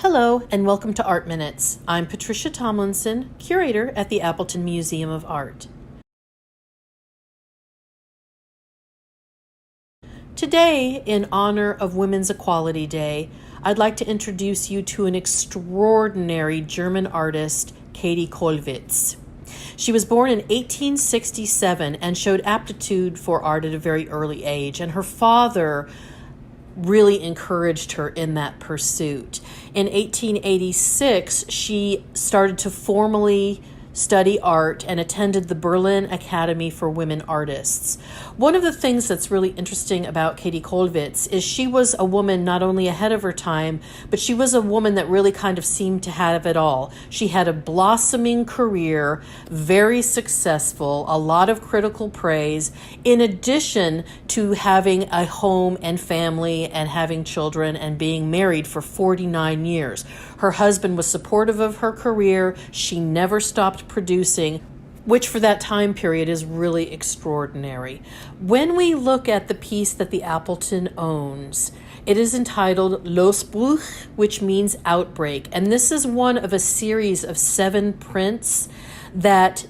Hello and welcome to Art Minutes. I'm Patricia Tomlinson, curator at the Appleton Museum of Art. Today, in honor of Women's Equality Day, I'd like to introduce you to an extraordinary German artist, Käthe Kollwitz. She was born in 1867 and showed aptitude for art at a very early age, and her father really encouraged her in that pursuit. In 1886, she started to formally study art and attended the Berlin Academy for Women Artists. One of the things that's really interesting about Käthe Kollwitz is she was a woman not only ahead of her time, but she was a woman that really kind of seemed to have it all. She had a blossoming career, very successful, a lot of critical praise, in addition to having a home and family and having children and being married for 49 years. Her husband was supportive of her career. She never stopped producing, which for that time period is really extraordinary. When we look at the piece that the Appleton owns, it is entitled Losbruch, which means outbreak. And this is one of a series of 7 prints that,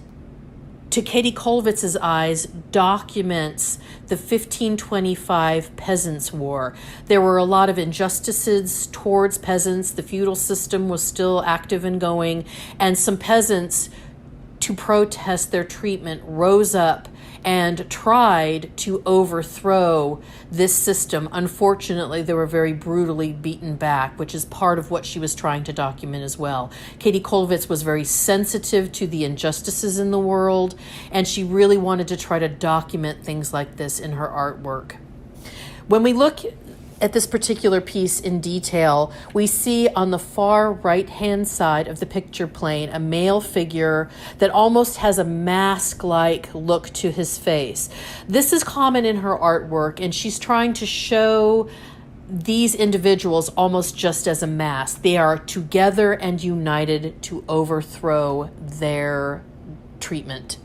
to Käthe Kollwitz's eyes, documents the 1525 Peasants' War. There were a lot of injustices towards peasants. The feudal system was still active and going, and some peasants, to protest their treatment, rose up and tried to overthrow this system. Unfortunately, they were very brutally beaten back, which is part of what she was trying to document as well. Käthe Kollwitz was very sensitive to the injustices in the world, and she really wanted to try to document things like this in her artwork. When we look at this particular piece in detail, we see on the far right-hand side of the picture plane a male figure that almost has a mask-like look to his face. This is common in her artwork, and she's trying to show these individuals almost just as a mask. They are together and united to overthrow their treatment.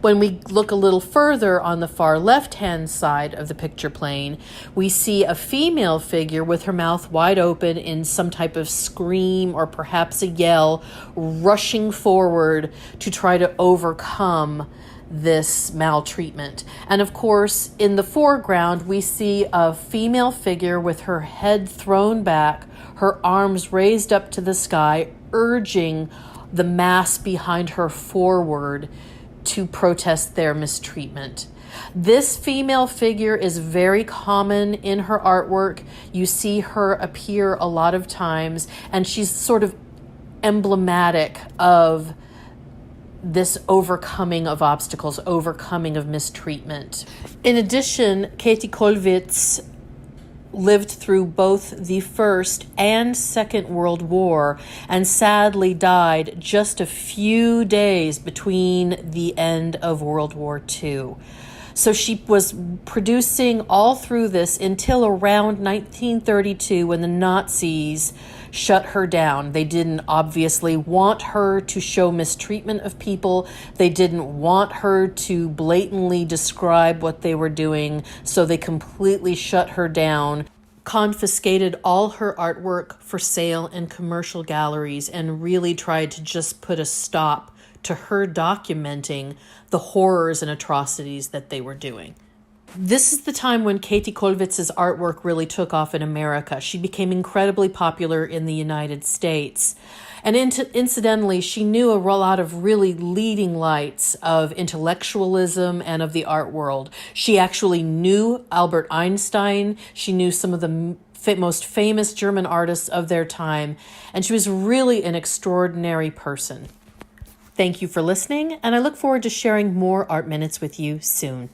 When we look a little further on the far left-hand side of the picture plane, we see a female figure with her mouth wide open in some type of scream or perhaps a yell, rushing forward to try to overcome this maltreatment. And of course, in the foreground, we see a female figure with her head thrown back, her arms raised up to the sky, urging the mass behind her forward to protest their mistreatment. This female figure is very common in her artwork. You see her appear a lot of times, and she's sort of emblematic of this overcoming of obstacles, overcoming of mistreatment. In addition, Käthe Kollwitz lived through both the First and Second World War and sadly died just a few days between the end of World War II. So she was producing all through this until around 1932 when the Nazis shut her down. They didn't obviously want her to show mistreatment of people. They didn't want her to blatantly describe what they were doing, so they completely shut her down, confiscated all her artwork for sale in commercial galleries, and really tried to just put a stop to her documenting the horrors and atrocities that they were doing. This is the time when Käthe Kollwitz's artwork really took off in America. She became incredibly popular in the United States. And incidentally, she knew a lot of really leading lights of intellectualism and of the art world. She actually knew Albert Einstein. She knew some of the most famous German artists of their time. And she was really an extraordinary person. Thank you for listening, and I look forward to sharing more Art Minutes with you soon.